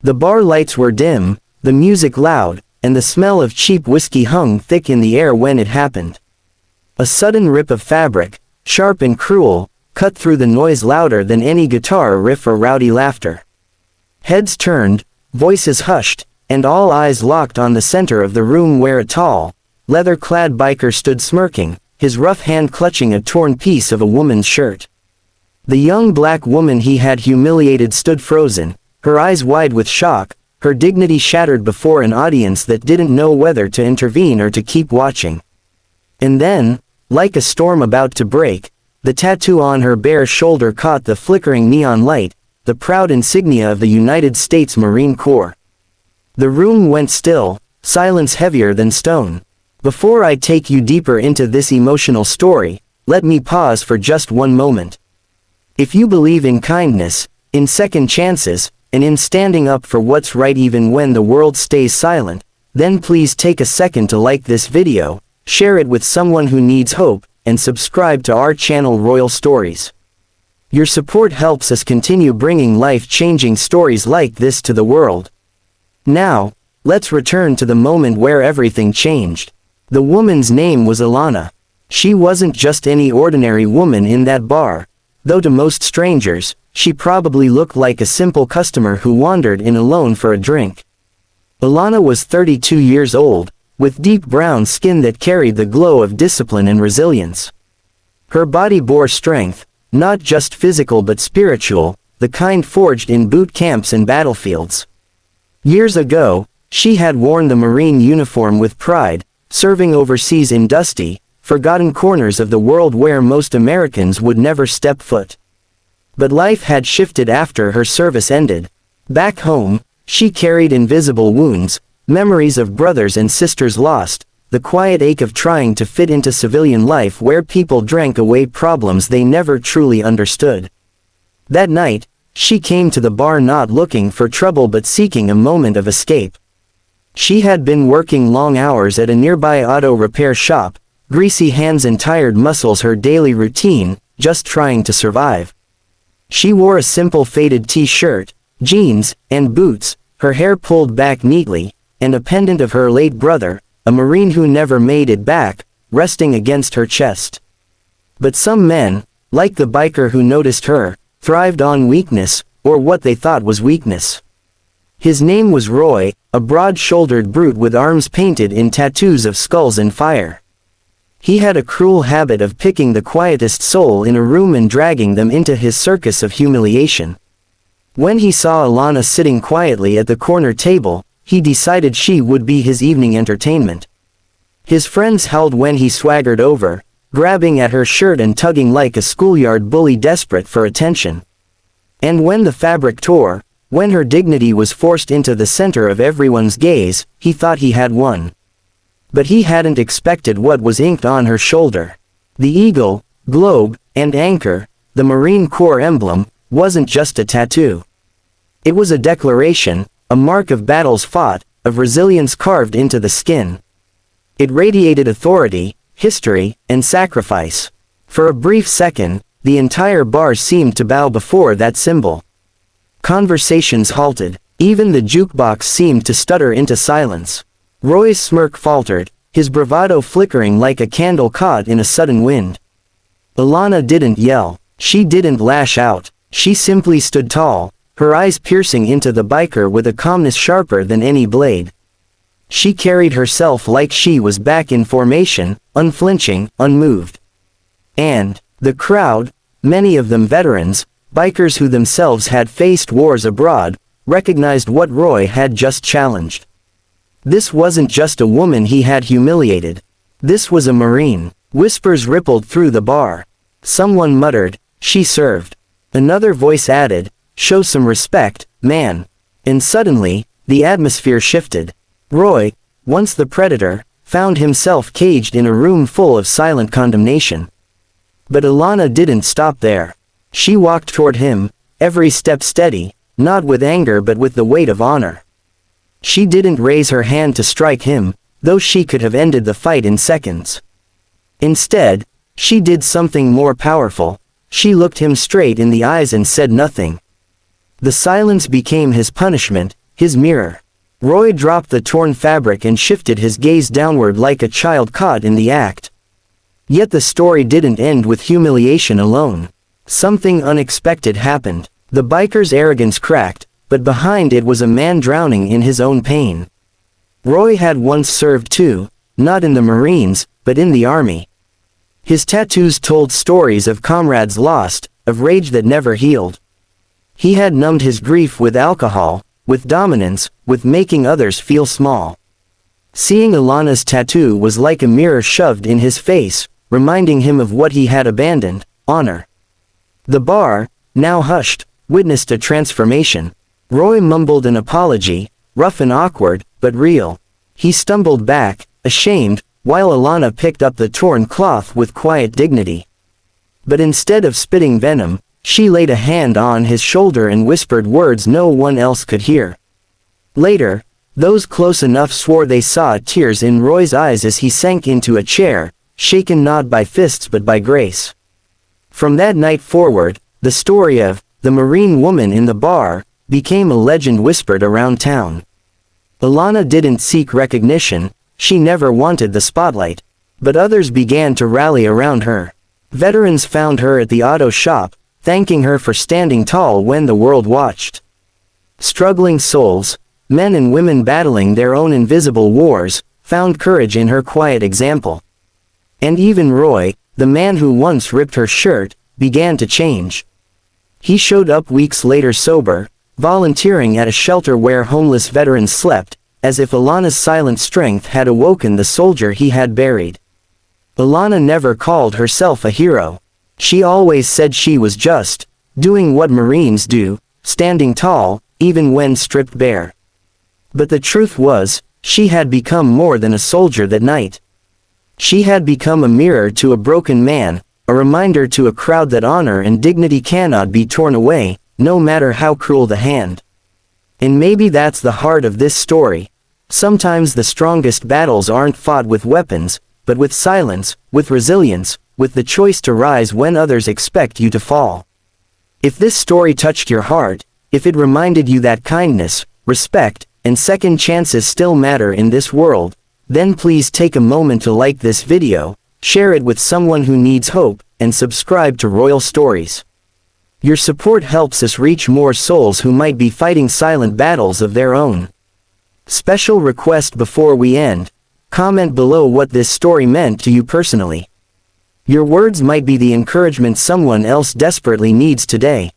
The bar lights were dim, the music loud, and the smell of cheap whiskey hung thick in the air when it happened. A sudden rip of fabric, sharp and cruel, cut through the noise louder than any guitar riff or rowdy laughter. Heads turned, voices hushed, and all eyes locked on the center of the room where a tall, leather-clad biker stood smirking, his rough hand clutching a torn piece of a woman's shirt. The young black woman he had humiliated stood frozen, her eyes wide with shock, her dignity shattered before an audience that didn't know whether to intervene or to keep watching. And then, like a storm about to break, the tattoo on her bare shoulder caught the flickering neon light, the proud insignia of the United States Marine Corps. The room went still, silence heavier than stone. Before I take you deeper into this emotional story, let me pause for just one moment. If you believe in kindness, in second chances, and in standing up for what's right even when the world stays silent, then please take a second to like this video, share it with someone who needs hope, and subscribe to our channel Royal Stories. Your support helps us continue bringing life-changing stories like this to the world. Now, let's return to the moment where everything changed. The woman's name was Alana. She wasn't just any ordinary woman in that bar, though to most strangers, she probably looked like a simple customer who wandered in alone for a drink. Alana was 32 years old, with deep brown skin that carried the glow of discipline and resilience. Her body bore strength, not just physical but spiritual, the kind forged in boot camps and battlefields. Years ago, she had worn the Marine uniform with pride, serving overseas in dusty, forgotten corners of the world where most Americans would never step foot. But life had shifted after her service ended. Back home, she carried invisible wounds, memories of brothers and sisters lost, the quiet ache of trying to fit into civilian life where people drank away problems they never truly understood. That night, she came to the bar not looking for trouble but seeking a moment of escape. She had been working long hours at a nearby auto repair shop, greasy hands and tired muscles her daily routine, just trying to survive. She wore a simple faded t-shirt, jeans, and boots, her hair pulled back neatly, and a pendant of her late brother, a Marine who never made it back, resting against her chest. But some men, like the biker who noticed her, thrived on weakness, or what they thought was weakness. His name was Roy, a broad-shouldered brute with arms painted in tattoos of skulls and fire. He had a cruel habit of picking the quietest soul in a room and dragging them into his circus of humiliation. When he saw Alana sitting quietly at the corner table, he decided she would be his evening entertainment. His friends howled when he swaggered over, grabbing at her shirt and tugging like a schoolyard bully desperate for attention. And when the fabric tore, when her dignity was forced into the center of everyone's gaze, he thought he had won. But he hadn't expected what was inked on her shoulder. The eagle, globe, and anchor, the Marine Corps emblem, wasn't just a tattoo. It was a declaration, a mark of battles fought, of resilience carved into the skin. It radiated authority, history, and sacrifice. For a brief second, the entire bar seemed to bow before that symbol. Conversations halted, even the jukebox seemed to stutter into silence. Roy's smirk faltered, his bravado flickering like a candle caught in a sudden wind. Alana didn't yell, she didn't lash out, she simply stood tall, her eyes piercing into the biker with a calmness sharper than any blade. She carried herself like she was back in formation, unflinching, unmoved. And the crowd, many of them veterans, bikers who themselves had faced wars abroad, recognized what Roy had just challenged. This wasn't just a woman he had humiliated. This was a Marine. Whispers rippled through the bar. Someone muttered, "She served." Another voice added, "Show some respect, man." And suddenly, the atmosphere shifted. Roy, once the predator, found himself caged in a room full of silent condemnation. But Alana didn't stop there. She walked toward him, every step steady, not with anger but with the weight of honor. She didn't raise her hand to strike him, though she could have ended the fight in seconds. Instead, she did something more powerful. She looked him straight in the eyes and said nothing. The silence became his punishment, his mirror. Roy dropped the torn fabric and shifted his gaze downward like a child caught in the act. Yet the story didn't end with humiliation alone. Something unexpected happened. The biker's arrogance cracked, but behind it was a man drowning in his own pain. Roy had once served too, not in the Marines, but in the army. His tattoos told stories of comrades lost, of rage that never healed. He had numbed his grief with alcohol, with dominance, with making others feel small. Seeing Alana's tattoo was like a mirror shoved in his face, reminding him of what he had abandoned, honor. The bar, now hushed, witnessed a transformation. Roy mumbled an apology, rough and awkward, but real. He stumbled back, ashamed, while Alana picked up the torn cloth with quiet dignity. But instead of spitting venom, she laid a hand on his shoulder and whispered words no one else could hear. Later, those close enough swore they saw tears in Roy's eyes as he sank into a chair, shaken not by fists but by grace. From that night forward, the story of the Marine woman in the bar became a legend whispered around town. Alana didn't seek recognition, she never wanted the spotlight. But others began to rally around her. Veterans found her at the auto shop, thanking her for standing tall when the world watched. Struggling souls, men and women battling their own invisible wars, found courage in her quiet example. And even Roy, the man who once ripped her shirt, began to change. He showed up weeks later sober, volunteering at a shelter where homeless veterans slept, as if Alana's silent strength had awoken the soldier he had buried. Alana never called herself a hero. She always said she was just doing what Marines do, standing tall, even when stripped bare. But the truth was, she had become more than a soldier that night. She had become a mirror to a broken man, a reminder to a crowd that honor and dignity cannot be torn away, no matter how cruel the hand. And maybe that's the heart of this story. Sometimes the strongest battles aren't fought with weapons, but with silence, with resilience, with the choice to rise when others expect you to fall. If this story touched your heart, if it reminded you that kindness, respect, and second chances still matter in this world, then please take a moment to like this video, share it with someone who needs hope, and subscribe to Royal Stories. Your support helps us reach more souls who might be fighting silent battles of their own. Special request before we end. Comment below what this story meant to you personally. Your words might be the encouragement someone else desperately needs today.